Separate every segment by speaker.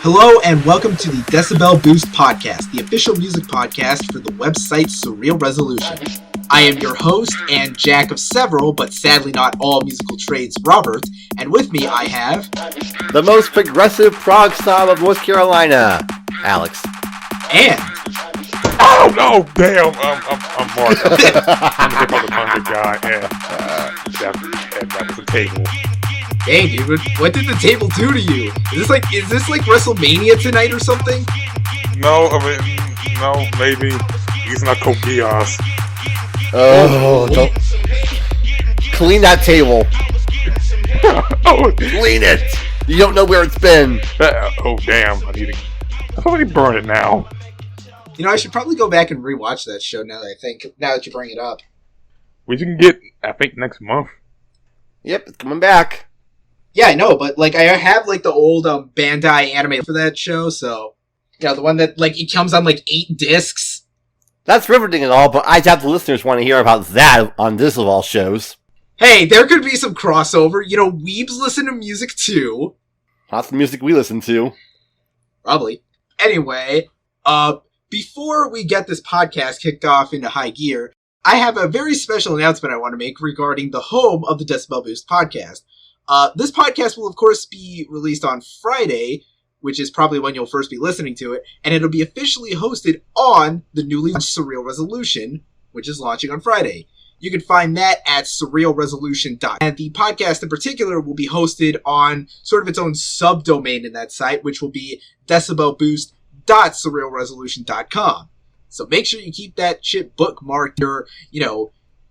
Speaker 1: Hello and welcome to the Decibel Boost podcast, the official music podcast for the website Surreal Resolution. I am your host and jack of several, but sadly not all musical trades, Robert, and with me I have...
Speaker 2: the most progressive prog snob of North Carolina, Alex.
Speaker 1: And...
Speaker 3: oh no, damn, I'm Mark. I'm the hip-hop guy, and that was a table.
Speaker 1: Dang, dude, what did the table do to you? Is this like WrestleMania tonight or something?
Speaker 3: No, maybe. He's not Kokios.
Speaker 2: Oh, don't... clean that table. Clean it. You don't know where it's been.
Speaker 3: Oh, damn, I somebody burn it now.
Speaker 1: You know, I should probably go back and rewatch that show now that you bring it up.
Speaker 3: Which you can get, I think, next month.
Speaker 2: Yep, it's coming back.
Speaker 1: Yeah, I know, but, I have, the old Bandai anime for that show, so... You know, the one that, it comes on, 8 discs.
Speaker 2: That's riveting and all, but I doubt the listeners want to hear about that on this of all shows.
Speaker 1: Hey, there could be some crossover. You know, weebs listen to music, too.
Speaker 2: Lots of music we listen to.
Speaker 1: Probably. Anyway, before we get this podcast kicked off into high gear, I have a very special announcement I want to make regarding the home of the Decibel Boost podcast. This podcast will, of course, be released on Friday, which is probably when you'll first be listening to it, and it'll be officially hosted on the newly launched Surreal Resolution, which is launching on Friday. You can find that at surrealresolution.com. And the podcast in particular will be hosted on sort of its own subdomain in that site, which will be decibelboost.surrealresolution.com. So make sure you keep that shit bookmarked your,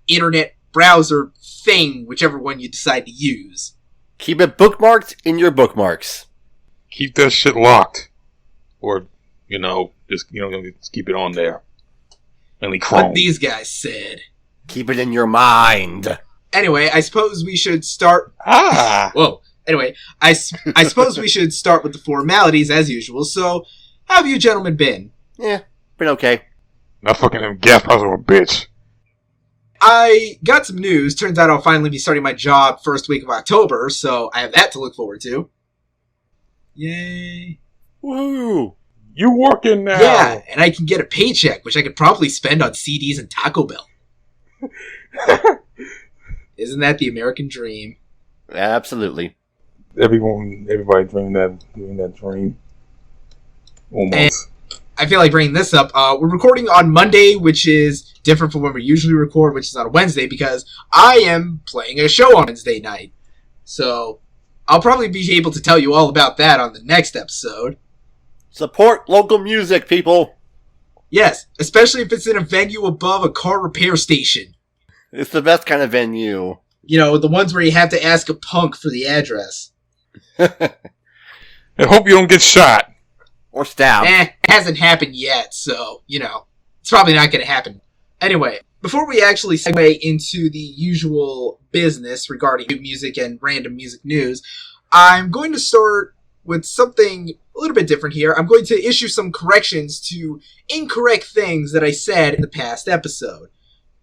Speaker 1: internet browser thing, whichever one you decide to use.
Speaker 2: Keep it bookmarked in your bookmarks.
Speaker 3: Keep that shit locked. Or, just keep it on there. Only Chrome.
Speaker 1: What these guys said.
Speaker 2: Keep it in your mind.
Speaker 1: Anyway, I suppose we should start... Whoa. Anyway, I suppose we should start with the formalities as usual. So, how have you gentlemen been?
Speaker 2: Yeah, been okay.
Speaker 3: Not fucking them gas prices are a bitch.
Speaker 1: I got some news. Turns out I'll finally be starting my job first week of October, so I have that to look forward to. Yay.
Speaker 2: Woo!
Speaker 3: You working now?
Speaker 1: Yeah, and I can get a paycheck, which I could probably spend on CDs and Taco Bell. Isn't that the American dream?
Speaker 2: Absolutely.
Speaker 3: Everybody dreaming that dream. Almost.
Speaker 1: And I feel like bringing this up. We're recording on Monday, which is different from when we usually record, which is on a Wednesday, because I am playing a show on Wednesday night. So, I'll probably be able to tell you all about that on the next episode.
Speaker 2: Support local music, people.
Speaker 1: Yes, especially if it's in a venue above a car repair station.
Speaker 2: It's the best kind of venue.
Speaker 1: You know, the ones where you have to ask a punk for the address.
Speaker 3: I hope you don't get shot.
Speaker 2: Or stabbed.
Speaker 1: Hasn't happened yet, so, it's probably not going to happen. Anyway, before we actually segue into the usual business regarding new music and random music news, I'm going to start with something a little bit different here. I'm going to issue some corrections to incorrect things that I said in the past episode.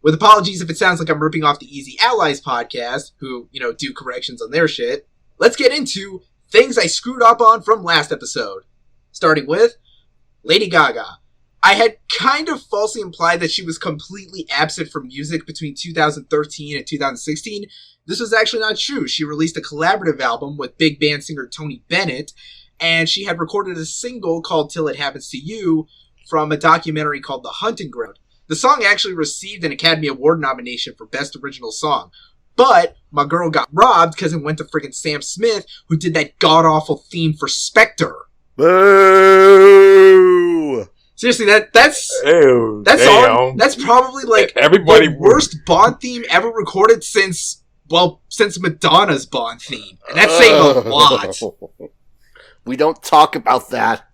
Speaker 1: With apologies if it sounds like I'm ripping off the Easy Allies podcast, who, do corrections on their shit. Let's get into things I screwed up on from last episode. Starting with Lady Gaga. I had kind of falsely implied that she was completely absent from music between 2013 and 2016. This was actually not true. She released a collaborative album with big band singer Tony Bennett, and she had recorded a single called Till It Happens to You from a documentary called The Hunting Ground. The song actually received an Academy Award nomination for Best Original Song, but my girl got robbed because it went to friggin' Sam Smith, who did that god-awful theme for Spectre.
Speaker 2: Boo!
Speaker 1: Seriously, that's
Speaker 3: Ew,
Speaker 1: all. That's probably the worst Bond theme ever recorded since Madonna's Bond theme, and that's saying a lot.
Speaker 2: We don't talk about that.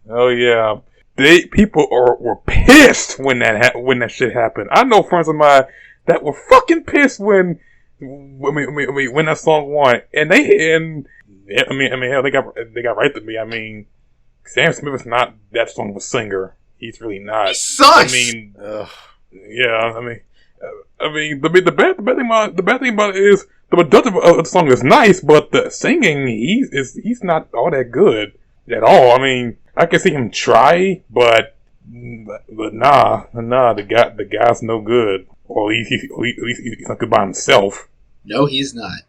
Speaker 3: Oh yeah, people were pissed when that shit happened. I know friends of mine that were fucking pissed when that song won, and hell, they got right to me. I mean, Sam Smith is not that strong of a singer. He's really not.
Speaker 1: He sucks.
Speaker 3: The bad thing about it is the production of the song is nice, but the singing he's not all that good. at all. I mean, I can see him try, but nah, the guy's no good. Or at least he's not good by himself.
Speaker 1: No, he's not.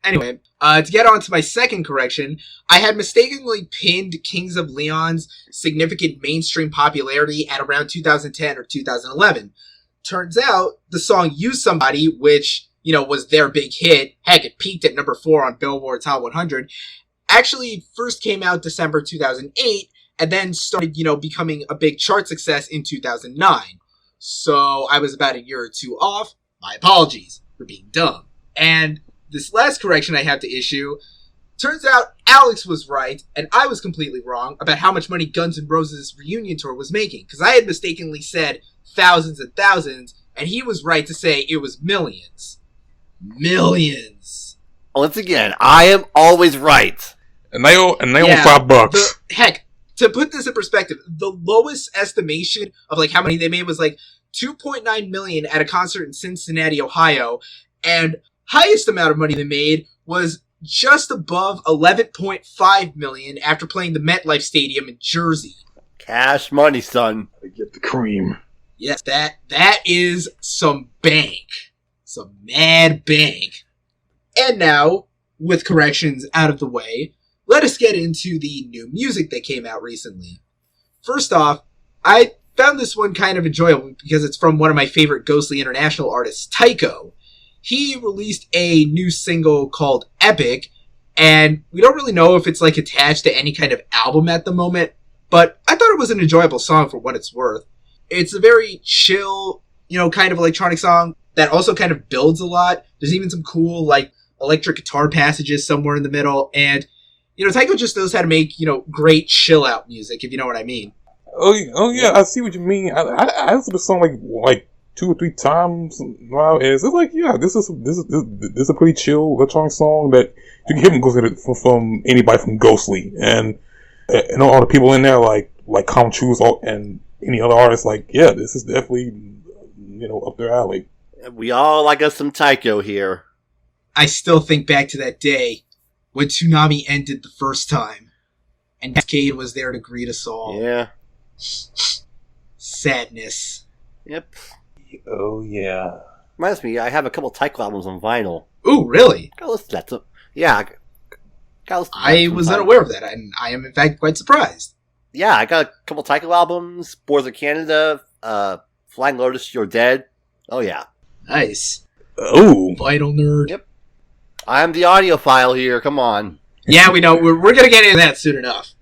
Speaker 1: Anyway, to get on to my second correction, I had mistakenly pinned Kings of Leon's significant mainstream popularity at around 2010 or 2011. Turns out, the song Use Somebody, which, was their big hit, heck, it peaked at number 4 on Billboard's Hot 100, actually first came out December 2008, and then started, becoming a big chart success in 2009. So I was about a year or two off. My apologies for being dumb. And this last correction I have to issue, turns out Alex was right, and I was completely wrong about how much money Guns N' Roses' reunion tour was making, because I had mistakenly said thousands and thousands, and he was right to say it was millions. Millions.
Speaker 2: Once again, I am always right.
Speaker 3: And they owe $5.
Speaker 1: Heck, to put this in perspective, the lowest estimation of how many they made was $2.9 million at a concert in Cincinnati, Ohio, and highest amount of money they made was just above $11.5 million after playing the MetLife Stadium in Jersey.
Speaker 2: Cash money, son.
Speaker 3: I get the cream.
Speaker 1: Yes, that is some bank. Some mad bank. And now, with corrections out of the way, let us get into the new music that came out recently. First off, I found this one kind of enjoyable because it's from one of my favorite ghostly international artists, Tycho. He released a new single called Epoch, and we don't really know if it's attached to any kind of album at the moment, but I thought it was an enjoyable song for what it's worth. It's a very chill, kind of electronic song that also kind of builds a lot. There's even some cool, electric guitar passages somewhere in the middle, and, Tycho just knows how to make, great chill-out music, if you know what I mean.
Speaker 3: Oh yeah, I see what you mean. I listened to the song like 2 or 3 times now, and it's this is a pretty chill electronic song that you can hear from anybody from Ghostly, and all the people in there like Calm Trues and any other artists. This is definitely up their alley.
Speaker 2: We all like us some Tycho here.
Speaker 1: I still think back to that day when Toonami ended the first time, and Cascade was there to greet us all.
Speaker 2: Yeah.
Speaker 1: Sadness.
Speaker 2: Yep.
Speaker 3: Oh yeah.
Speaker 2: Reminds me, I have a couple Tycho albums on vinyl.
Speaker 1: Ooh, really?
Speaker 2: Gotta listen to that. Yeah.
Speaker 1: I was unaware of that, and I am in fact quite surprised.
Speaker 2: Yeah, I got a couple Tycho albums. Boards of Canada, Flying Lotus, You're Dead. Oh yeah.
Speaker 1: Nice.
Speaker 3: Oh.
Speaker 1: Vital nerd.
Speaker 2: Yep. I'm the audiophile here. Come on.
Speaker 1: Yeah, we know. We're gonna get into that soon enough.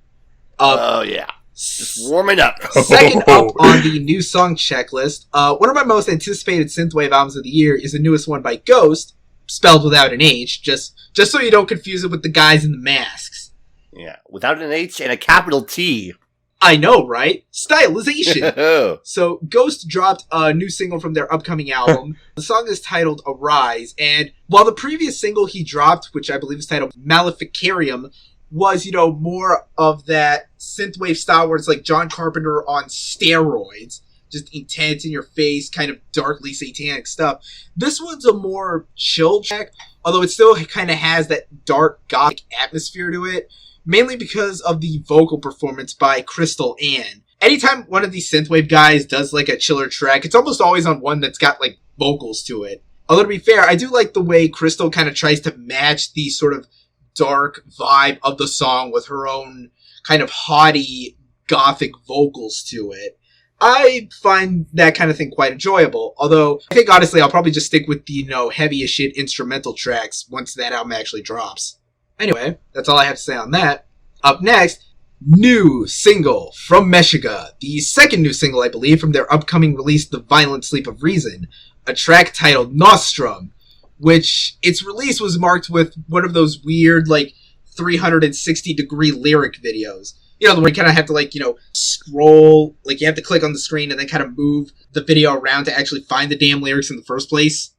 Speaker 2: Oh yeah. Just warming up.
Speaker 1: Second up on the new song checklist, one of my most anticipated synthwave albums of the year is the newest one by GosT, spelled without an H, just so you don't confuse it with the guys in the masks.
Speaker 2: Yeah, without an H and a capital T.
Speaker 1: I know, right? Stylization. So, GosT dropped a new single from their upcoming album. The song is titled Arise, and while the previous single he dropped, which I believe is titled Maleficarium, was, more of that synthwave style where it's like John Carpenter on steroids, just intense in your face, kind of darkly satanic stuff. This one's a more chill track, although it still kind of has that dark gothic atmosphere to it, mainly because of the vocal performance by Kriistal Ann. Anytime one of these synthwave guys does a chiller track, it's almost always on one that's got vocals to it. Although to be fair, I do like the way Kriistal kind of tries to match the sort of dark vibe of the song with her own kind of haughty gothic vocals to it. I find that kind of thing quite enjoyable, although I think honestly I'll probably just stick with the heavy as shit instrumental tracks once that album actually drops. Anyway, that's all I have to say on that. Up next, new single from Meshuggah, the second new single I believe from their upcoming release The Violent Sleep of Reason, a track titled Nostrum, which its release was marked with one of those weird 360-degree lyric videos. The where you kind of have to scroll, you have to click on the screen and then kind of move the video around to actually find the damn lyrics in the first place.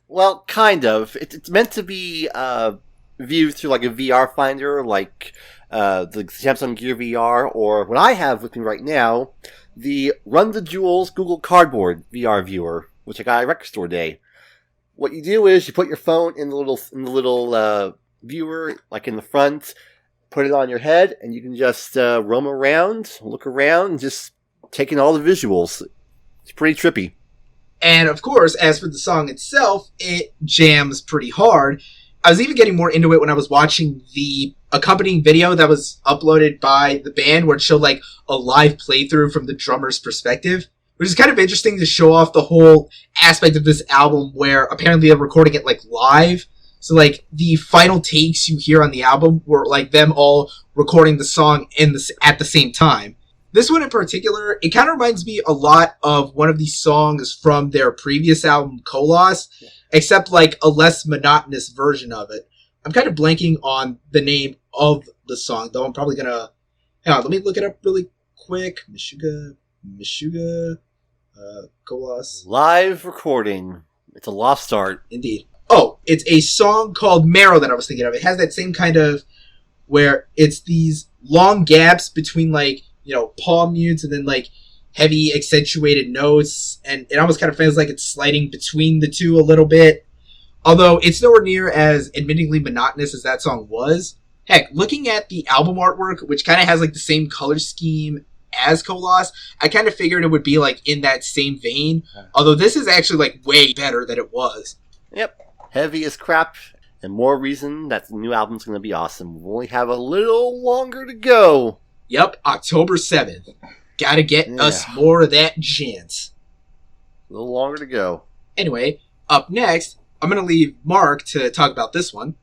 Speaker 2: Well, kind of. It's meant to be viewed through a VR finder, the Samsung Gear VR, or what I have with me right now, the Run the Jewels Google Cardboard VR viewer, which I got at Record Store Day. What you do is you put your phone in the little viewer, in the front, put it on your head, and you can just roam around, look around, and just take in all the visuals. It's pretty trippy.
Speaker 1: And of course, as for the song itself, it jams pretty hard. I was even getting more into it when I was watching the accompanying video that was uploaded by the band, where it showed like a live playthrough from the drummer's perspective, which is kind of interesting to show off the whole aspect of this album, where apparently they're recording it like live. So like the final takes you hear on the album were like them all recording the song at the same time. This one in particular, it kind of reminds me a lot of one of these songs from their previous album, Kolos, except like a less monotonous version of it. I'm kind of blanking on the name of the song, though I'm probably gonna... Hang on, let me look it up really quick. Meshuggah, Kolos.
Speaker 2: Live recording. It's a lost art.
Speaker 1: Indeed. Oh, it's a song called Marrow that I was thinking of. It has that same kind of... where it's these long gaps between like, palm mutes and then like heavy accentuated notes, and it almost kind of feels like it's sliding between the two a little bit. Although it's nowhere near as admittingly monotonous as that song was. Heck, looking at the album artwork, which kind of has like the same color scheme as Kolos, I kind of figured it would be like in that same vein. Although this is actually like way better than it was.
Speaker 2: Yep, heavy as crap, and more reason that the new album's going to be awesome. We only have a little longer to go.
Speaker 1: Yep, October 7th. Gotta get us more of that gent.
Speaker 2: A little longer to go.
Speaker 1: Anyway, up next, I'm going to leave Mark to talk about this one.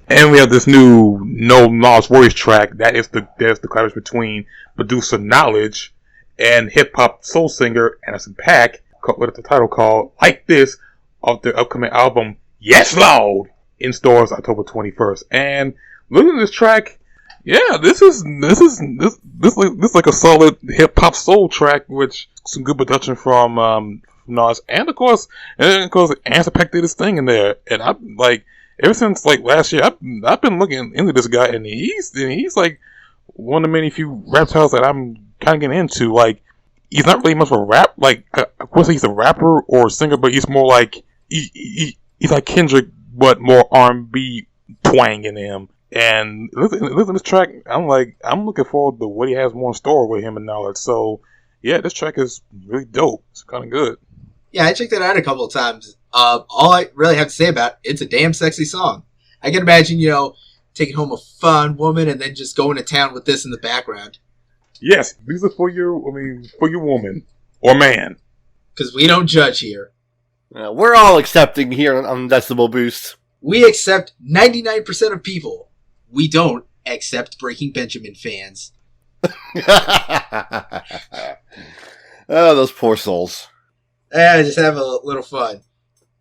Speaker 3: And we have this new NxWorries track. There's the collaboration between producer Knowledge and hip-hop soul singer Anderson .Paak, with the title called Lyk Dis, of their upcoming album Yes Lord, in stores October 21st. And looking at this track, yeah, this is like a solid hip hop soul track, which some good production from Nas, and of course Anderson .Paak did his thing in there, and I'm like, ever since like last year, I've been looking into this guy, and he's like one of the many few reptiles that I'm kind of getting into. Like, he's not really much of a rap, like of course he's a rapper or a singer, but he's more like he's like Kendrick, but more R&B twang in him. And listen to this track, I'm looking forward to what he has more in store with him and Knowledge. So, yeah, this track is really dope. It's kind of good.
Speaker 1: Yeah, I checked it out a couple of times. All I really have to say about it, it's a damn sexy song. I can imagine, taking home a fun woman and then just going to town with this in the background.
Speaker 3: Yes, these are for your woman or man.
Speaker 1: Because we don't judge here.
Speaker 2: We're all accepting here on Decibel Boost.
Speaker 1: We accept 99% of people. We don't accept Breaking Benjamin fans.
Speaker 2: Oh, those poor souls.
Speaker 1: Just have a little fun.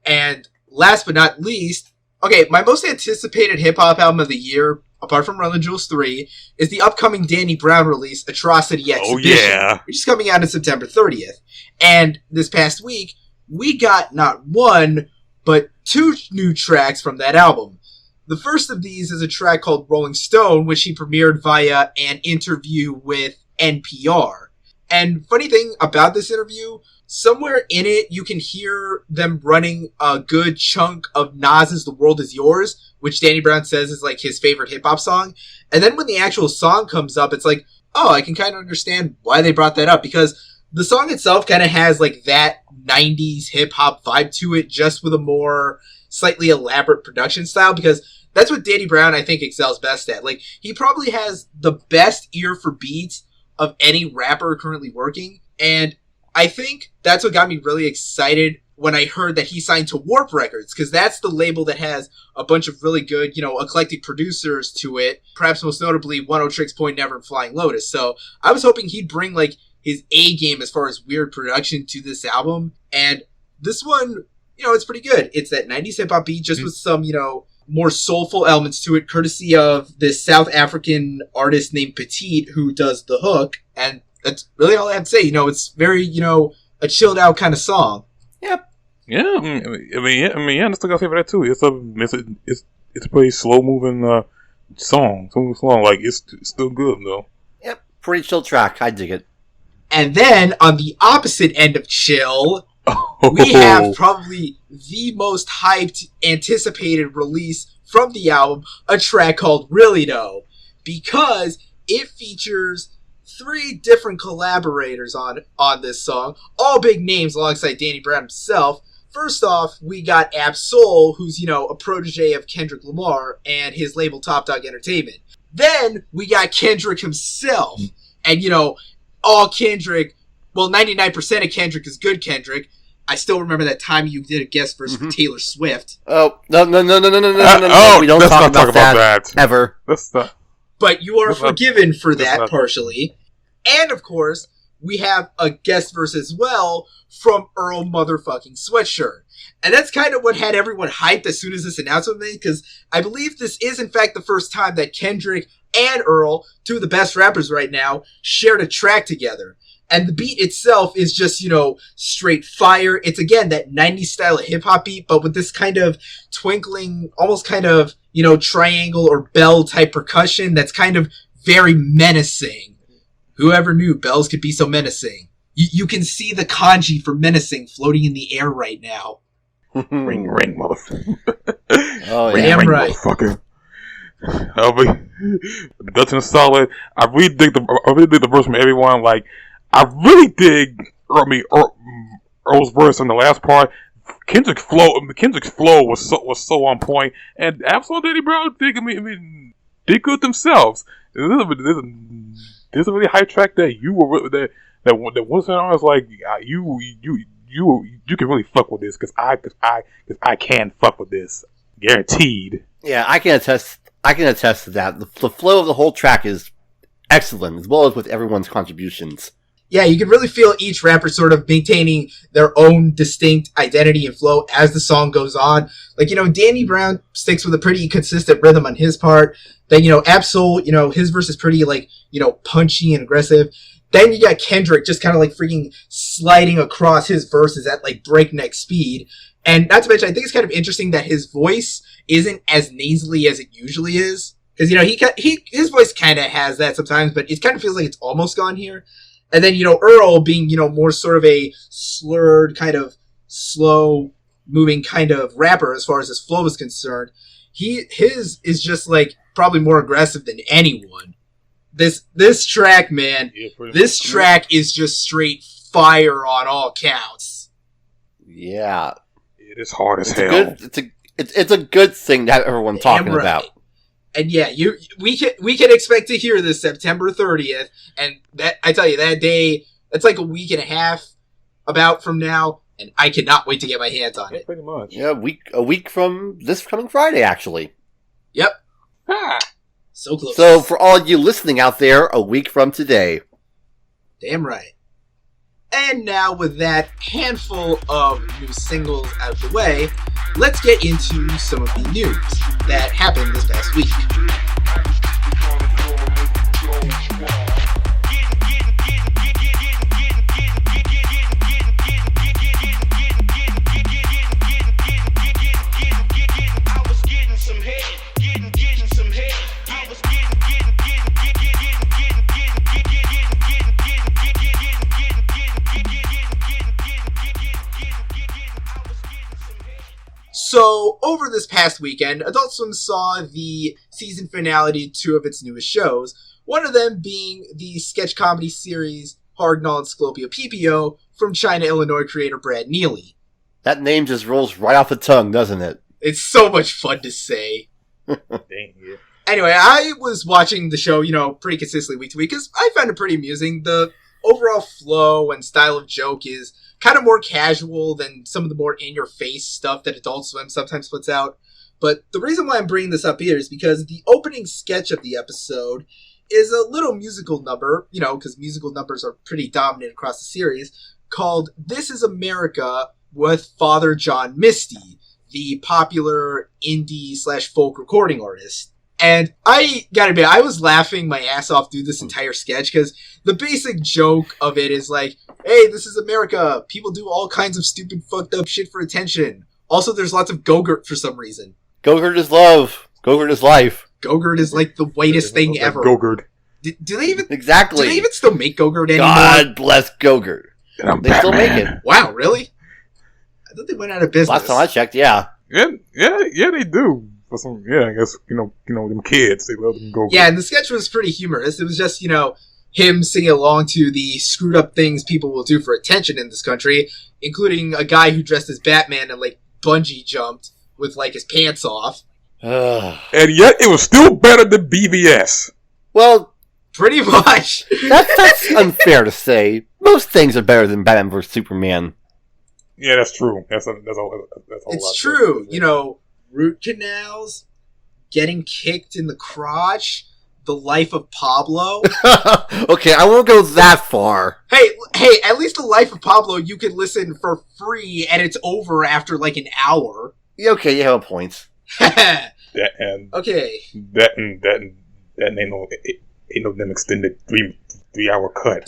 Speaker 1: And last but not least, okay, my most anticipated hip-hop album of the year, apart from Run the Jewels 3, is the upcoming Danny Brown release, Atrocity Exhibition, which is coming out on September 30th. And this past week, we got not one, but two new tracks from that album. The first of these is a track called Rolling Stone, which he premiered via an interview with NPR. And funny thing about this interview, somewhere in it you can hear them running a good chunk of Nas's The World Is Yours, which Danny Brown says is like his favorite hip-hop song. And then when the actual song comes up, it's like, oh, I can kind of understand why they brought that up, because the song itself kind of has like that 90s hip-hop vibe to it, just with a more slightly elaborate production style, because that's what Danny Brown, I think, excels best at. Like, he probably has the best ear for beats of any rapper currently working, and I think that's what got me really excited when I heard that he signed to Warp Records, because that's the label that has a bunch of really good, eclectic producers to it, perhaps most notably One O Tricks, Point Never, and Flying Lotus. So I was hoping he'd bring, like, his A game as far as weird production to this album, and this one, it's pretty good. It's that 90s hip-hop beat, just with some, more soulful elements to it, courtesy of this South African artist named Petite, who does the hook, and that's really all I have to say. It's very, a chilled out kind of song.
Speaker 2: Yep.
Speaker 3: Yeah, I still gotta say for that too. It's a pretty slow moving song. Like it's still good though.
Speaker 2: Yep, pretty chill track. I dig it.
Speaker 1: And then on the opposite end of chill, we have probably the most hyped, anticipated release from the album, a track called Really Though, because it features 3 different collaborators on this song, all big names alongside Danny Brown himself. First off, we got Ab-Soul, who's, a protege of Kendrick Lamar and his label Top Dog Entertainment. Then we got Kendrick himself, and, all Kendrick, 99% of Kendrick is good Kendrick. I still remember that time you did a guest verse for Taylor Swift.
Speaker 2: Oh, no. We don't talk about that ever.
Speaker 1: But you are forgiven for that partially. And, of course, we have a guest verse as well from Earl motherfucking Sweatshirt. And that's kind of what had everyone hyped as soon as this announcement was made, because I believe this is, in fact, the first time that Kendrick and Earl, 2 of the best rappers right now, shared a track together. And the beat itself is just, straight fire. It's, again, that 90s style of hip-hop beat, but with this kind of twinkling, almost kind of, triangle or bell type percussion that's kind of very menacing. Whoever knew bells could be so menacing? You can see the kanji for menacing floating in the air right now.
Speaker 3: Ring, motherfucker.
Speaker 2: Oh,
Speaker 1: yeah. Damn right.
Speaker 3: Motherfucker. The Dutch and solid. I really dig the verse from everyone. Like, I really dig Earl's verse on the last part. Kendrick's flow was so on point, and Ab-Soul and Danny Brown did good themselves. There's a really high track that that one song was like, you can really fuck with this because I can fuck with this, guaranteed.
Speaker 2: Yeah, I can attest to that. The flow of the whole track is excellent, as well as with everyone's contributions.
Speaker 1: Yeah, you can really feel each rapper sort of maintaining their own distinct identity and flow as the song goes on. Like, Danny Brown sticks with a pretty consistent rhythm on his part. Then, Ab-Soul, his verse is pretty, punchy and aggressive. Then you got Kendrick just kind of, freaking sliding across his verses at, breakneck speed. And not to mention, I think it's kind of interesting that his voice isn't as nasally as it usually is. Because, his voice kind of has that sometimes, but it kind of feels like it's almost gone here. And then, Earl being, more sort of a slurred, kind of slow-moving kind of rapper as far as his flow is concerned. His is just, probably more aggressive than anyone. This track, man, this track is just straight fire on all counts.
Speaker 2: Yeah.
Speaker 3: It is hard as hell.
Speaker 2: It's a good thing to have everyone talking about.
Speaker 1: And yeah, we can expect to hear this September 30th, and that I tell you, that day, that's like a week and a half about from now, and I cannot wait to get my hands on it.
Speaker 3: Pretty much.
Speaker 2: Yeah, a week from this coming Friday, actually.
Speaker 1: Yep. So close.
Speaker 2: So for all you listening out there, a week from today.
Speaker 1: Damn right. And now with that handful of new singles out of the way, let's get into some of the news that happened this past week. So, over this past weekend, Adult Swim saw the season finale to 2 of its newest shows, one of them being the sketch comedy series Harg, Nallin, Sclopio, Peepio from China, Illinois creator Brad Neely.
Speaker 2: That name just rolls right off the tongue, doesn't it?
Speaker 1: It's so much fun to say.
Speaker 3: Dang it.
Speaker 1: Anyway, I was watching the show, pretty consistently week to week, because I found it pretty amusing. The overall flow and style of joke is kind of more casual than some of the more in-your-face stuff that Adult Swim sometimes puts out. But the reason why I'm bringing this up here is because the opening sketch of the episode is a little musical number, because musical numbers are pretty dominant across the series, called This Is America with Father John Misty, the popular indie/folk recording artist. And I gotta admit, I was laughing my ass off through this entire sketch, because the basic joke of it is like, hey, this is America. People do all kinds of stupid, fucked up shit for attention. Also, there's lots of Gogurt for some reason.
Speaker 2: Gogurt is love. Gogurt is life.
Speaker 1: Gogurt is like the whitest thing ever.
Speaker 3: Gogurt.
Speaker 1: Do they even
Speaker 2: exactly?
Speaker 1: Do they even still make Gogurt anymore?
Speaker 2: God bless Gogurt. They still make it.
Speaker 1: Wow, really? I thought they went out of business.
Speaker 2: Last time I checked, yeah.
Speaker 3: Yeah, they do. for some, I guess, them kids, they love them Gogurt.
Speaker 1: Yeah, and the sketch was pretty humorous. It was just, him singing along to the screwed up things people will do for attention in this country, including a guy who dressed as Batman and, bungee jumped with, his pants off.
Speaker 3: And yet, it was still better than BVS.
Speaker 2: Well,
Speaker 1: pretty much.
Speaker 2: That's unfair to say. Most things are better than Batman vs. Superman.
Speaker 3: Yeah, that's true. That's a
Speaker 1: it's true. Root canals, getting kicked in the crotch, the life of Pablo.
Speaker 2: Okay, I won't go that far.
Speaker 1: Hey, at least the life of Pablo you could listen for free and it's over after an hour.
Speaker 2: Yeah, okay, you have a point.
Speaker 3: Okay. That ain't no them extended 3-hour cut.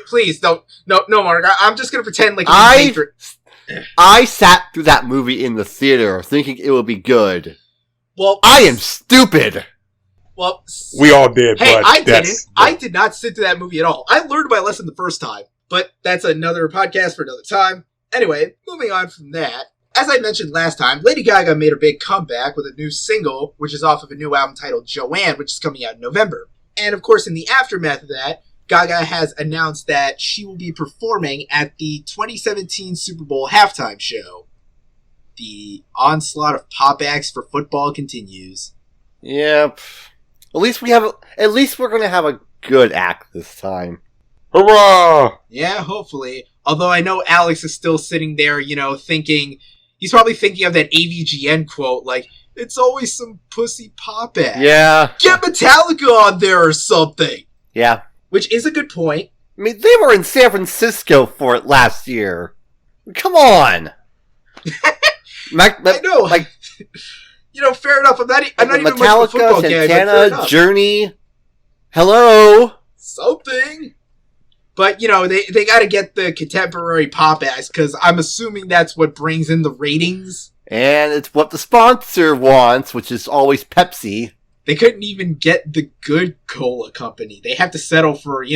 Speaker 1: Please don't. No, Mark. I'm just gonna pretend
Speaker 2: I sat through that movie in the theater thinking it would be good.
Speaker 1: Well,
Speaker 2: I am stupid.
Speaker 3: Well, we all did.
Speaker 1: Hey,
Speaker 3: but
Speaker 1: I didn't. I did not sit through that movie at all. I learned my lesson the first time, but that's another podcast for another time. Anyway, moving on from that. As I mentioned last time, Lady Gaga made her big comeback with a new single, which is off of a new album titled Joanne, which is coming out in November. And of course, in the aftermath of that, Gaga has announced that she will be performing at the 2017 Super Bowl halftime show. The onslaught of pop acts for football continues.
Speaker 2: Yep. At least we're going to have a good act this time.
Speaker 3: Hurrah!
Speaker 1: Yeah, hopefully. Although I know Alex is still sitting there, thinking... He's probably thinking of that AVGN quote, it's always some pussy pop act.
Speaker 2: Yeah.
Speaker 1: Get Metallica on there or something.
Speaker 2: Yeah.
Speaker 1: Which is a good point.
Speaker 2: I mean, they were in San Francisco for it last year. Come on.
Speaker 1: I know. Fair enough. I'm not even much of a
Speaker 2: Metallica,
Speaker 1: football guy,
Speaker 2: Santana, Journey. Hello.
Speaker 1: Something. But, they got to get the contemporary pop acts, because I'm assuming that's what brings in the ratings.
Speaker 2: And it's what the sponsor wants, which is always Pepsi.
Speaker 1: They couldn't even get the good cola company. They have to settle for,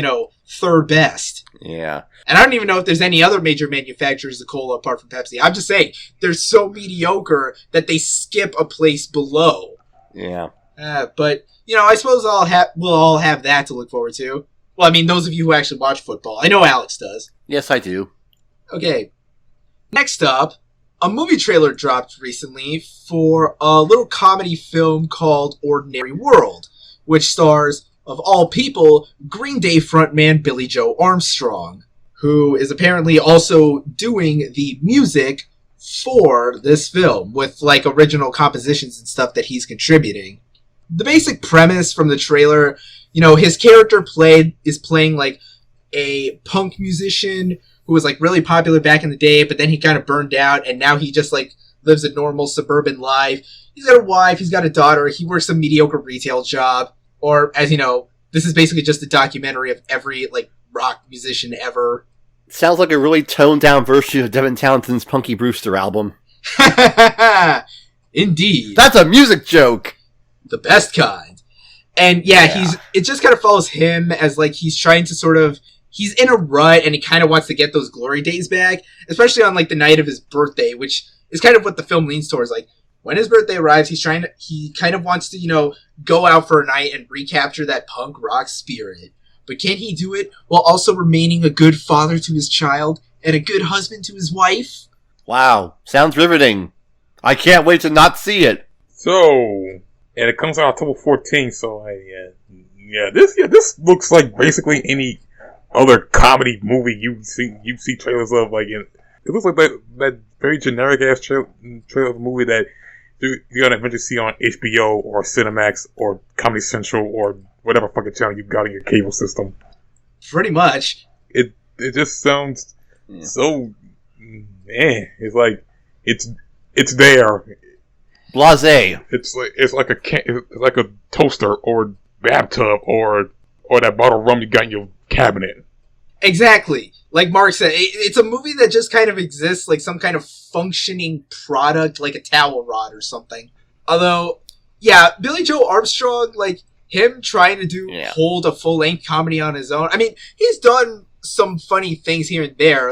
Speaker 1: third best.
Speaker 2: Yeah.
Speaker 1: And I don't even know if there's any other major manufacturers of cola apart from Pepsi. I'm just saying, they're so mediocre that they skip a place below.
Speaker 2: Yeah.
Speaker 1: But, I suppose we'll all have that to look forward to. Well, I mean, those of you who actually watch football. I know Alex does.
Speaker 2: Yes, I do.
Speaker 1: Okay. Next up, a movie trailer dropped recently for a little comedy film called Ordinary World, which stars, of all people, Green Day frontman Billie Joe Armstrong, who is apparently also doing the music for this film with, original compositions and stuff that he's contributing. The basic premise from the trailer... his character is playing, a punk musician who was, really popular back in the day, but then he kind of burned out, and now he just, lives a normal suburban life. He's got a wife, he's got a daughter, he works a mediocre retail job, or, as you know, this is basically just a documentary of every, rock musician ever.
Speaker 2: Sounds like a really toned-down version of Devin Townsend's Punky Brewster album.
Speaker 1: Indeed.
Speaker 2: That's a music joke!
Speaker 1: The best kind. And it just kind of follows him as he's trying to he's in a rut and he kind of wants to get those glory days back, especially on the night of his birthday, which is kind of what the film leans towards. When his birthday arrives, he kind of wants to, go out for a night and recapture that punk rock spirit. But can he do it while also remaining a good father to his child and a good husband to his wife?
Speaker 2: Wow. Sounds riveting. I can't wait to not see it.
Speaker 3: And it comes out October 14th, so this looks like basically any other comedy movie you see trailers of. It looks like that very generic ass trailer of a movie that you're gonna eventually see on HBO or Cinemax or Comedy Central or whatever fucking channel you've got in your cable system.
Speaker 1: Pretty much.
Speaker 3: It just sounds so. It's there.
Speaker 2: Blasé.
Speaker 3: It's like a toaster or bathtub or that bottle of rum you got in your cabinet.
Speaker 1: Exactly. Like Mark said, it's a movie that just kind of exists like some kind of functioning product, like a towel rod or something. Although, Billie Joe Armstrong, him trying to hold a full-length comedy on his own. I mean, he's done some funny things here and there.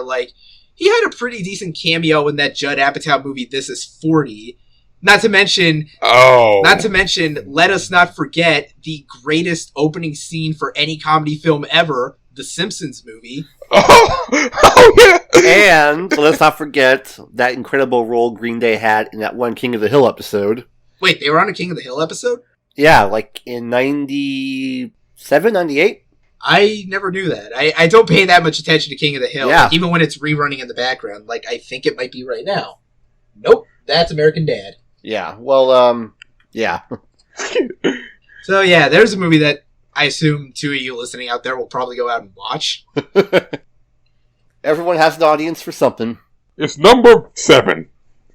Speaker 1: He had a pretty decent cameo in that Judd Apatow movie, This Is 40. Not to mention, let us not forget the greatest opening scene for any comedy film ever, The Simpsons movie.
Speaker 3: Oh yeah!
Speaker 2: And let's not forget that incredible role Green Day had in that one King of the Hill episode.
Speaker 1: Wait, they were on a King of the Hill episode?
Speaker 2: Yeah, like in 97, 98?
Speaker 1: I never knew that. I don't pay that much attention to King of the Hill,
Speaker 2: Yeah.
Speaker 1: like, even when it's rerunning in the background. Like, I think it might be right now. Nope, that's American Dad.
Speaker 2: Yeah, well, yeah.
Speaker 1: So yeah, there's a movie that I assume two of you listening out there will probably go out and watch.
Speaker 2: Everyone has an audience for something.
Speaker 3: It's number 7.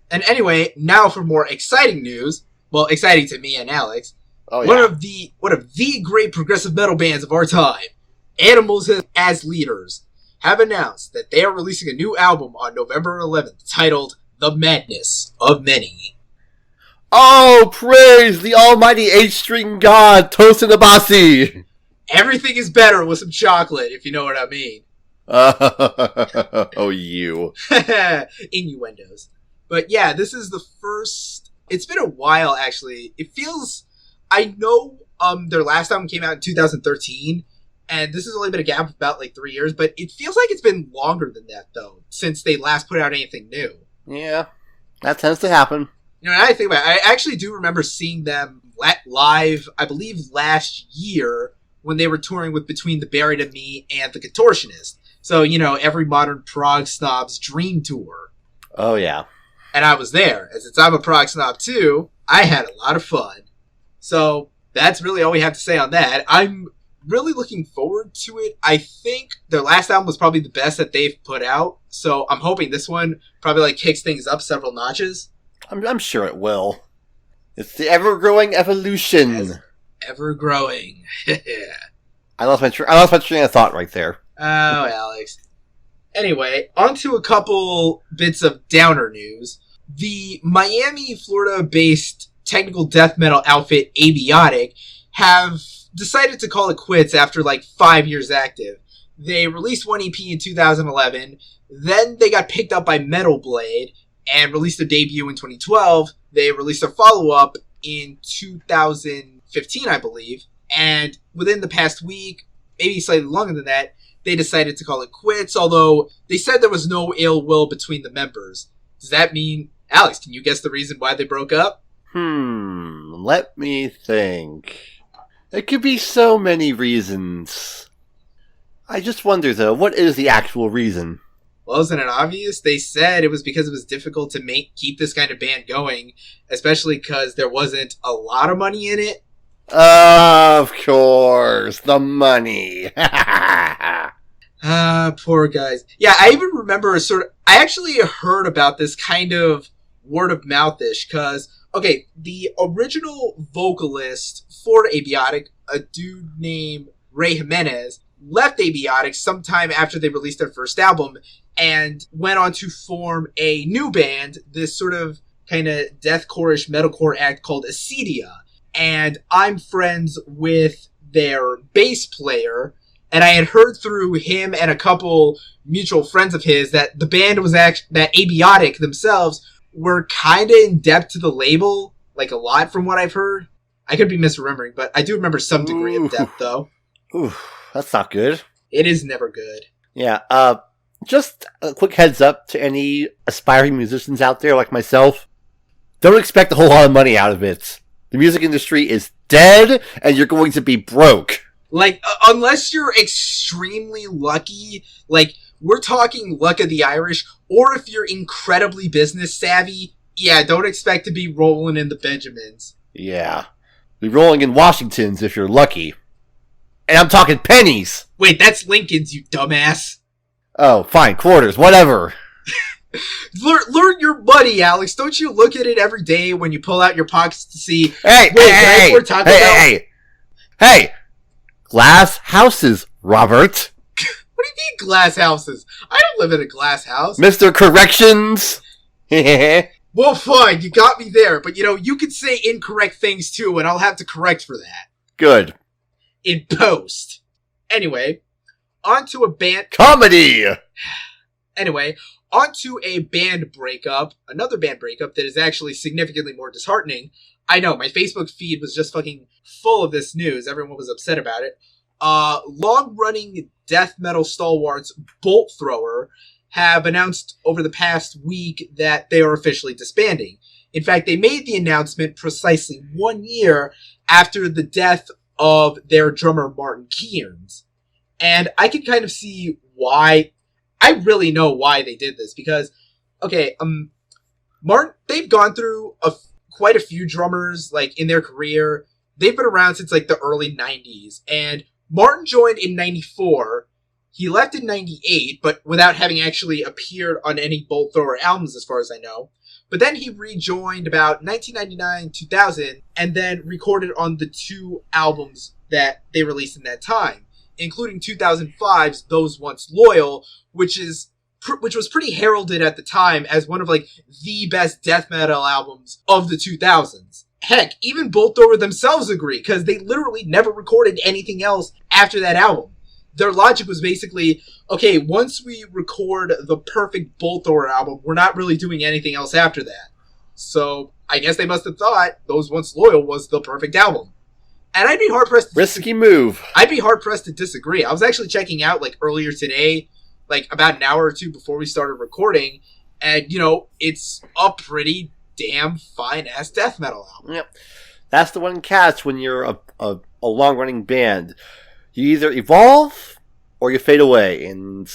Speaker 1: And anyway, now for more exciting news. Well, exciting to me and Alex.
Speaker 2: Oh, yeah.
Speaker 1: One of the great progressive metal bands of our time, Animals as Leaders, have announced that they are releasing a new album on November 11th titled The Madness of Many.
Speaker 2: Oh, praise the almighty H-string god, Tosin Abasi!
Speaker 1: Everything is better with some chocolate, if you know what I mean.
Speaker 2: Oh, you.
Speaker 1: Innuendos. But yeah, this is the first... It's been a while, actually. It feels... I know their last album came out in 2013, and this has only been a gap of about, 3 years, but it feels like it's been longer than that, though, since they last put out anything new.
Speaker 2: Yeah, that tends to happen.
Speaker 1: You know, now I think about it, I actually do remember seeing them live, I believe, last year, when they were touring with Between the Buried and Me and The Contortionist. So, you know, every modern prog snob's dream tour.
Speaker 2: Oh, yeah.
Speaker 1: And I was there. And since I'm a prog snob, too, I had a lot of fun. So, that's really all we have to say on that. I'm really looking forward to it. I think their last album was probably the best that they've put out. So, I'm hoping this one probably, kicks things up several notches.
Speaker 2: I'm sure it will. It's the ever-growing evolution.
Speaker 1: Ever-growing.
Speaker 2: I lost my train of thought right there.
Speaker 1: Oh, Alex. Anyway, on to a couple bits of downer news. The Miami, Florida-based technical death metal outfit Abiotic have decided to call it quits after 5 years active. They released one EP in 2011, then they got picked up by Metal Blade and released their debut in 2012. They released their follow-up in 2015, I believe, and within the past week, maybe slightly longer than that, they decided to call it quits, although they said there was no ill will between the members. Does that mean... Alex, can you guess the reason why they broke up?
Speaker 2: Let me think. It could be so many reasons. I just wonder, though, what is the actual reason?
Speaker 1: Well, isn't it obvious? They said it was because it was difficult to keep this kind of band going, especially because there wasn't a lot of money in it.
Speaker 2: Of course, the money.
Speaker 1: Poor guys. Yeah, I even remember I actually heard about this kind of word of mouth-ish, because, okay, the original vocalist for Abiotic, a dude named Ray Jimenez, left Abiotic sometime after they released their first album, and went on to form a new band, this sort of kind of deathcore-ish metalcore act called Acedia. And I'm friends with their bass player, and I had heard through him and a couple mutual friends of his that the band was that Abiotic themselves were kind of in debt to the label, a lot from what I've heard. I could be misremembering, but I do remember some degree of debt, though.
Speaker 2: Ooh, that's not good.
Speaker 1: It is never good.
Speaker 2: Yeah, just a quick heads up to any aspiring musicians out there like myself. Don't expect a whole lot of money out of it. The music industry is dead, and you're going to be broke.
Speaker 1: Unless you're extremely lucky, we're talking luck of the Irish, or if you're incredibly business savvy, yeah, don't expect to be rolling in the Benjamins.
Speaker 2: Yeah. Be rolling in Washingtons if you're lucky. And I'm talking pennies!
Speaker 1: Wait, that's Lincoln's, you dumbass.
Speaker 2: Oh, fine, quarters, whatever.
Speaker 1: Learn your money, Alex. Don't you look at it every day when you pull out your pockets to see...
Speaker 2: Hey! Glass houses, Robert.
Speaker 1: What do you mean glass houses? I don't live in a glass house.
Speaker 2: Mr. Corrections!
Speaker 1: Well, fine, you got me there, but you can say incorrect things too, and I'll have to correct for that.
Speaker 2: Good.
Speaker 1: In post. Anyway, on to a band...
Speaker 2: Comedy!
Speaker 1: Anyway, on to a band breakup. Another band breakup that is actually significantly more disheartening. I know, my Facebook feed was just fucking full of this news. Everyone was upset about it. Long-running death metal stalwarts Bolt Thrower have announced over the past week that they are officially disbanding. In fact, they made the announcement precisely 1 year after the death of their drummer Martin Kearns. And I can kind of see why. I really know why they did this, because, okay, Martin, they've gone through quite a few drummers, like, in their career. They've been around since, like, the early 90s, and Martin joined in 94. He left in 98, but without having actually appeared on any Bolt Thrower albums, as far as I know. But then he rejoined about 1999, 2000, and then recorded on the 2 albums that they released in that time, including 2005's Those Once Loyal, which was pretty heralded at the time as one of, like, the best death metal albums of the 2000s. Heck, even Bolt Thrower themselves agree, because they literally never recorded anything else after that album. Their logic was basically, okay, once we record the perfect Bolt Thrower album, we're not really doing anything else after that. So, I guess they must have thought Those Once Loyal was the perfect album. And I'd be hard-pressed to
Speaker 2: risky move.
Speaker 1: I'd be hard-pressed to disagree. I was actually checking out, like, earlier today, like, about an hour or two before we started recording, and, you know, it's a pretty damn fine-ass death metal album.
Speaker 2: Yep. That's the one catch when you're a long-running band. You either evolve or you fade away, and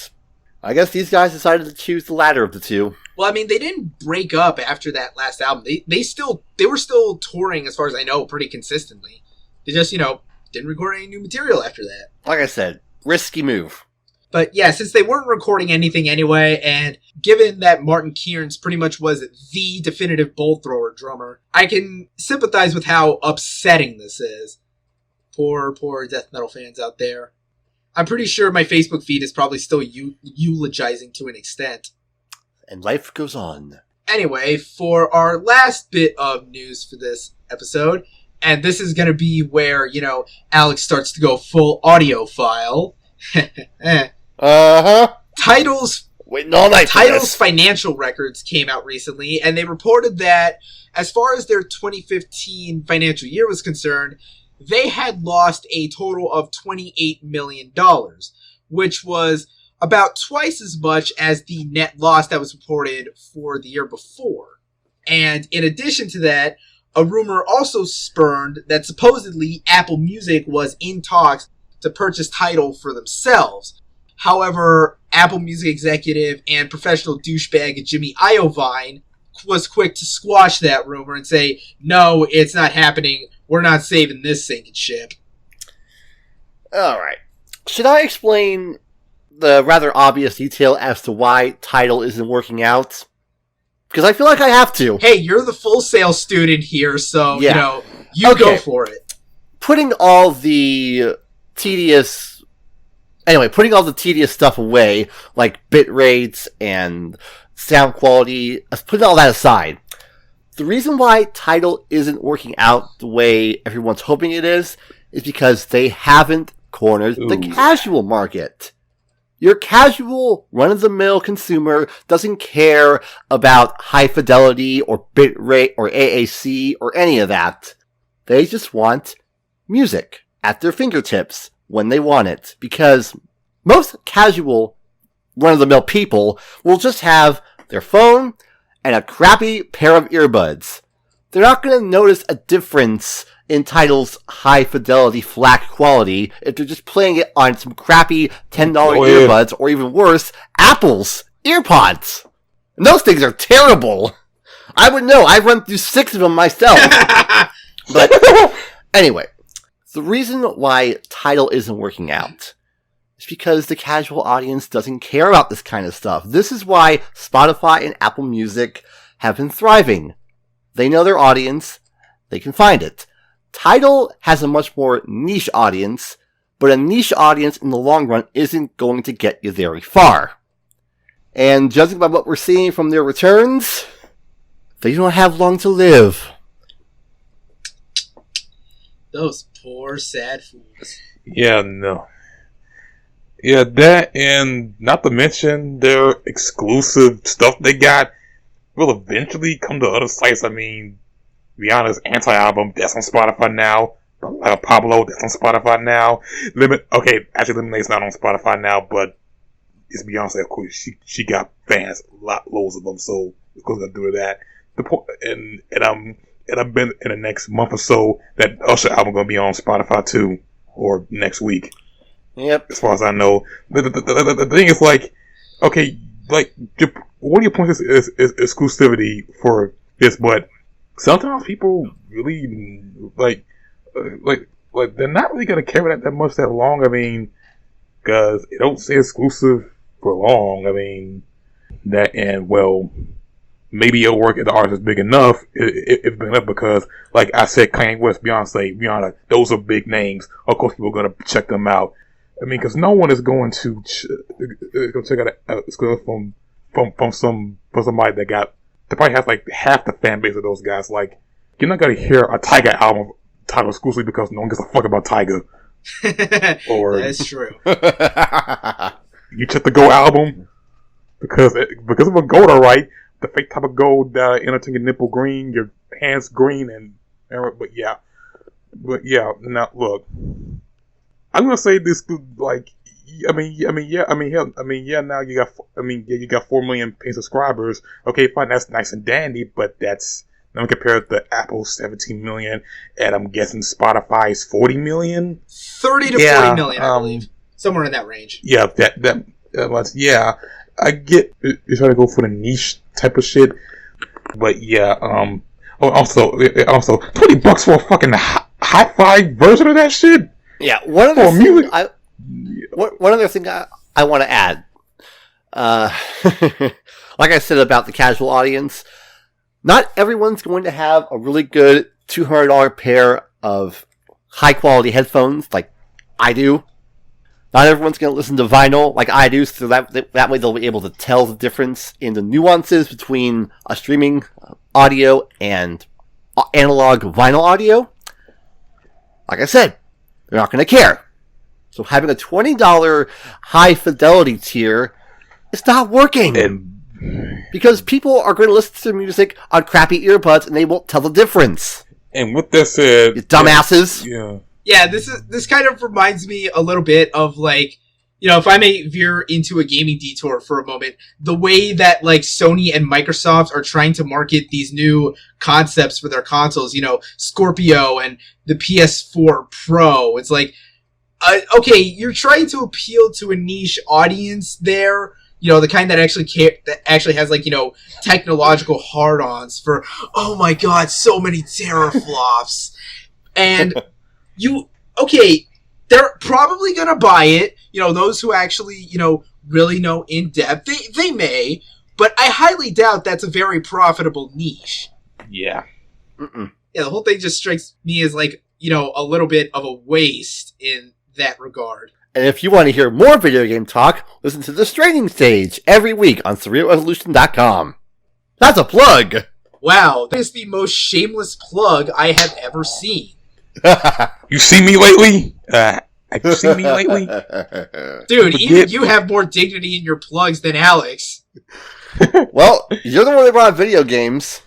Speaker 2: I guess these guys decided to choose the latter of the two.
Speaker 1: Well, I mean, they didn't break up after that last album. They were still touring, as far as I know, pretty consistently. They just, you know, didn't record any new material after that.
Speaker 2: Like I said, risky move.
Speaker 1: But yeah, since they weren't recording anything anyway, and given that Martin Kearns pretty much was the definitive Bolt Thrower drummer, I can sympathize with how upsetting this is. Poor death metal fans out there. I'm pretty sure my Facebook feed is probably still eulogizing to an extent.
Speaker 2: And life goes on.
Speaker 1: Anyway, for our last bit of news for this episode, and this is going to be where, you know, Alex starts to go full audiophile.
Speaker 2: Uh-huh.
Speaker 1: Tidal's
Speaker 2: Waiting all night for
Speaker 1: Tidal's
Speaker 2: this.
Speaker 1: financial records came out recently, and they reported that as far as their 2015 financial year was concerned, they had lost a total of $28 million, which was about twice as much as the net loss that was reported for the year before. And in addition to that, a rumor also spurned that supposedly Apple Music was in talks to purchase Tidal for themselves. However, Apple Music executive and professional douchebag Jimmy Iovine was quick to squash that rumor and say, no, it's not happening. We're not saving this sinking ship.
Speaker 2: Alright. Should I explain the rather obvious detail as to why Tidal isn't working out? Because I feel like I have to.
Speaker 1: Hey, you're the full sail student here, so,
Speaker 2: Yeah.
Speaker 1: you know, you
Speaker 2: Okay.
Speaker 1: go for it.
Speaker 2: Putting all the tedious stuff away, like bit rates and sound quality, putting all that aside, the reason why Tidal isn't working out the way everyone's hoping it is because they haven't cornered the casual market. Your casual, run-of-the-mill consumer doesn't care about high fidelity or bit rate or AAC or any of that. They just want music at their fingertips when they want it. Because most casual, run-of-the-mill people will just have their phone and a crappy pair of earbuds. They're not going to notice a difference in Tidal's high-fidelity FLAC quality if they're just playing it on some crappy $10 earbuds, or even worse, Apple's earpods. And those things are terrible. I would know. I've run through 6 of them myself. But anyway, the reason why Tidal isn't working out is because the casual audience doesn't care about this kind of stuff. This is why Spotify and Apple Music have been thriving. They know their audience. They can find it. Tidal has a much more niche audience, but a niche audience in the long run isn't going to get you very far. And judging by what we're seeing from their returns, they don't have long to live.
Speaker 1: Those poor, sad fools.
Speaker 3: Yeah, no. Yeah, that, and not to mention their exclusive stuff they got will eventually come to other sites. I mean, to be honest, Anti-Album, that's on Spotify now. Pablo, that's on Spotify now. Lemonade's not on Spotify now, but it's Beyonce, of course. She got fans, loads of them, so of course I do that. The point, and I've been in the next month or so that Usher album gonna be on Spotify too, or next week.
Speaker 2: Yep.
Speaker 3: As far as I know, the thing is like, okay, like one of your points is exclusivity for this, but sometimes people really like they're not really gonna carry that much that long. I mean, because it don't say exclusive for long. I mean, that, and well, maybe it'll work if the artist is big enough. It's big enough because, like I said, Kanye West, Beyonce, Rihanna, those are big names. Of course, people are gonna check them out. I mean, because no one is going to check out from somebody that probably has like half the fan base of those guys. Like, you're not gonna hear a Tyga album titled exclusively because no one gives a fuck about Tyga. Or
Speaker 1: that's true.
Speaker 3: You check the Go album because of a gold, alright. The fake type of gold, entertain your nipple green, your hands green, and but yeah. Now look, I'm gonna say this, like, now you got 4 million paying subscribers. Okay, fine, that's nice and dandy, but that's now compared to Apple's 17 million, and I'm guessing Spotify's 40 million,
Speaker 1: 30 to 40 million, I believe, somewhere in that range.
Speaker 3: Yeah, that was, yeah. I get you're trying to go for the niche type of shit, but yeah. Also, $20 for a fucking hi-fi version of that shit.
Speaker 2: Yeah, one other thing I want to add. Like I said about the casual audience, not everyone's going to have a really good $200 pair of high-quality headphones like I do. Not everyone's going to listen to vinyl like I do, so that way they'll be able to tell the difference in the nuances between a streaming audio and analog vinyl audio. Like I said, they're not going to care. So having a $20 high fidelity tier is not working. Because people are going to listen to music on crappy earbuds and they won't tell the difference.
Speaker 3: And with that said,
Speaker 2: you dumbasses.
Speaker 1: Yeah, this kind of reminds me a little bit of, like, you know, if I may veer into a gaming detour for a moment, the way that, like, Sony and Microsoft are trying to market these new concepts for their consoles, you know, Sclopio and the PS4 Pro. It's like, okay, you're trying to appeal to a niche audience there, you know, the kind that actually has, like, you know, technological hard-ons for, oh my god, so many teraflops. And they're probably gonna buy it. You know, those who actually, you know, really know in depth, they may, but I highly doubt that's a very profitable niche.
Speaker 3: Yeah.
Speaker 2: Mm-mm.
Speaker 1: Yeah, the whole thing just strikes me as, like, you know, a little bit of a waste in that regard.
Speaker 2: And if you want to hear more video game talk, listen to The Straining Stage every week on SurrealResolution.com. That's a plug!
Speaker 1: Wow, that is the most shameless plug I have ever seen.
Speaker 3: You see me lately? Have you seen me lately?
Speaker 1: Dude, even you have more dignity in your plugs than Alex.
Speaker 2: Well, you're the one that brought video games.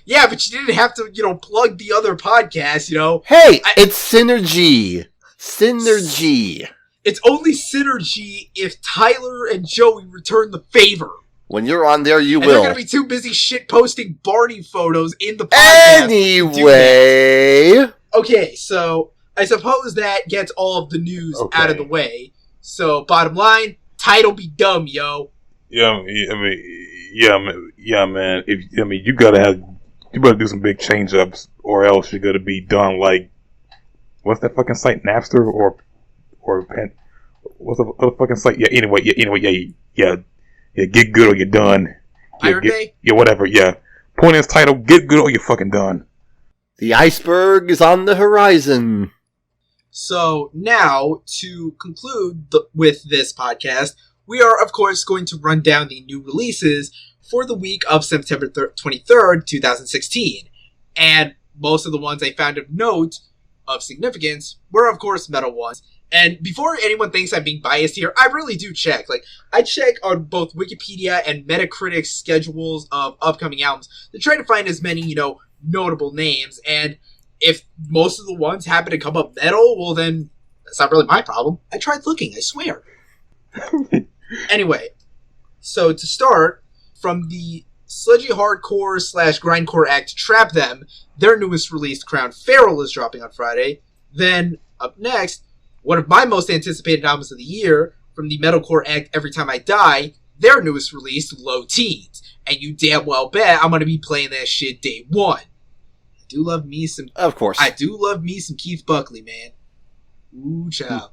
Speaker 1: Yeah, but you didn't have to, you know, plug the other podcasts, you know.
Speaker 2: Hey, it's synergy. Synergy.
Speaker 1: It's only synergy if Tyler and Joey return the favor.
Speaker 2: When you're on there, you will.
Speaker 1: They're going to be too busy shit-posting Barney photos in the podcast.
Speaker 2: Anyway.
Speaker 1: Okay, so I suppose that gets all of the news out of the way. So, bottom line, Tidal be dumb, yo.
Speaker 3: Yeah, man. You better do some big change-ups, or else you're gonna be done like, what's that fucking site, Napster or what's the other fucking site? Yeah. Anyway, get good or you're done.
Speaker 1: Pirate Bay?
Speaker 3: Yeah, whatever. Yeah. Point is, Tidal, get good or you're fucking done.
Speaker 2: The iceberg is on the horizon.
Speaker 1: So now, to conclude with this podcast, we are, of course, going to run down the new releases for the week of September 23rd, 2016. And most of the ones I found of note, of significance, were, of course, metal ones. And before anyone thinks I'm being biased here, I really do check. Like, I check on both Wikipedia and Metacritic's schedules of upcoming albums to try to find as many, notable names. And if most of the ones happen to come up metal, well then, that's not really my problem. I tried looking, I swear. Anyway, so to start, from the sludgy hardcore / grindcore act Trap Them, their newest release, Crown Feral, is dropping on Friday. Then, up next, one of my most anticipated albums of the year, from the metalcore act Every Time I Die, their newest release, Low Teens. And you damn well bet I'm going to be playing that shit day one. I do love me some...
Speaker 2: Of course.
Speaker 1: I do love me some Keith Buckley, man. Ooh, child.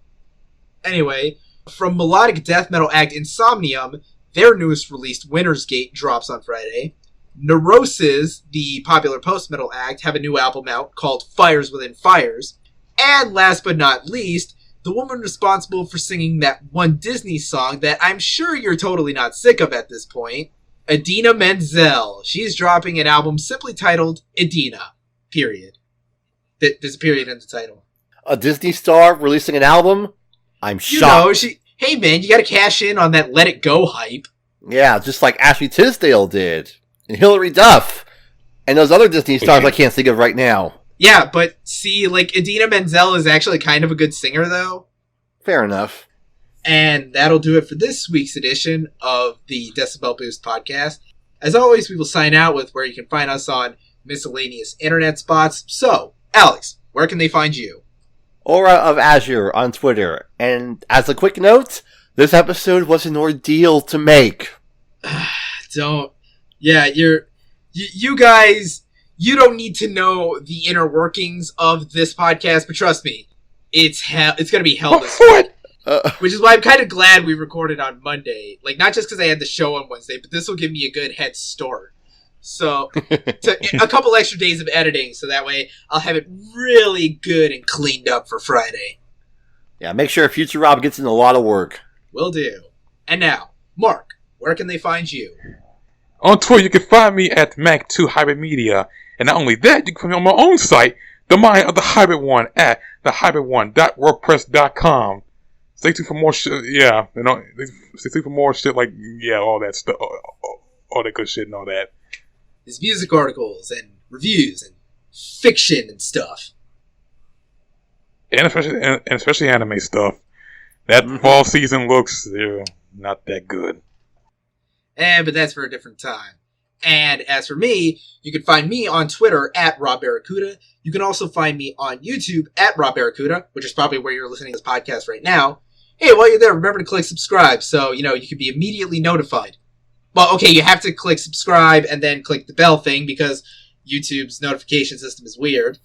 Speaker 1: Anyway, from melodic death metal act Insomnium, their newest release, Winter's Gate, drops on Friday. Neurosis, the popular post-metal act, have a new album out called Fires Within Fires. And last but not least, the woman responsible for singing that one Disney song that I'm sure you're totally not sick of at this point, Idina Menzel. She's dropping an album simply titled Idina. Period. There's a period in the title.
Speaker 2: A Disney star releasing an album? I'm shocked.
Speaker 1: Hey man, you gotta cash in on that Let It Go hype.
Speaker 2: Yeah, just like Ashley Tisdale did. And Hilary Duff. And those other Disney stars I can't think of right now.
Speaker 1: Yeah, but see, Idina Menzel is actually kind of a good singer, though.
Speaker 2: Fair enough.
Speaker 1: And that'll do it for this week's edition of the Decibel Boost podcast. As always, we will sign out with where you can find us on miscellaneous internet spots. So, Alex, where can they find you?
Speaker 2: Aura of Azure on Twitter. And as a quick note, this episode was an ordeal to make.
Speaker 1: Yeah, you guys... You don't need to know the inner workings of this podcast, but trust me, it's going to be hell this week. Which is why I'm kind of glad we recorded on Monday. Not just because I had the show on Wednesday, but this will give me a good head start. So, a couple extra days of editing, so that way I'll have it really good and cleaned up for Friday.
Speaker 2: Yeah, make sure Future Rob gets in a lot of work.
Speaker 1: Will do. And now, Mark, where can they find you?
Speaker 3: On Twitter, you can find me at Mac2 Hybrid Media. And not only that, you can find me on my own site, The Mind of the Hybrid One, at thehybrid1.wordpress.com. Stay tuned for more shit, stay tuned for more shit all that stuff, all that good shit and all that.
Speaker 1: There's music articles and reviews and fiction and stuff.
Speaker 3: And especially anime stuff. That fall season looks not that good.
Speaker 1: But that's for a different time. And as for me, you can find me on Twitter at Rob Barracuda. You can also find me on YouTube at Rob Barracuda, which is probably where you're listening to this podcast right now. Hey, while you're there, remember to click subscribe so, you can be immediately notified. Well, okay, you have to click subscribe and then click the bell thing because YouTube's notification system is weird.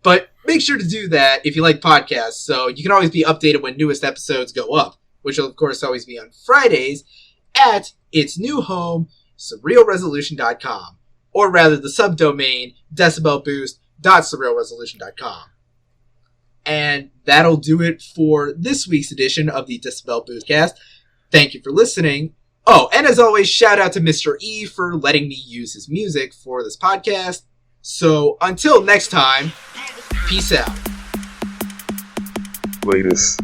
Speaker 1: But make sure to do that if you like podcasts so you can always be updated when newest episodes go up, which will, of course, always be on Fridays at its new home, surrealresolution.com, or rather the subdomain decibelboost.surrealresolution.com. And that'll do it for this week's edition of the Decibel Boost cast. Thank you for listening. Oh, and as always, shout out to Mr. E for letting me use his music for this podcast. So until next time, peace out.
Speaker 3: Lyk Dis.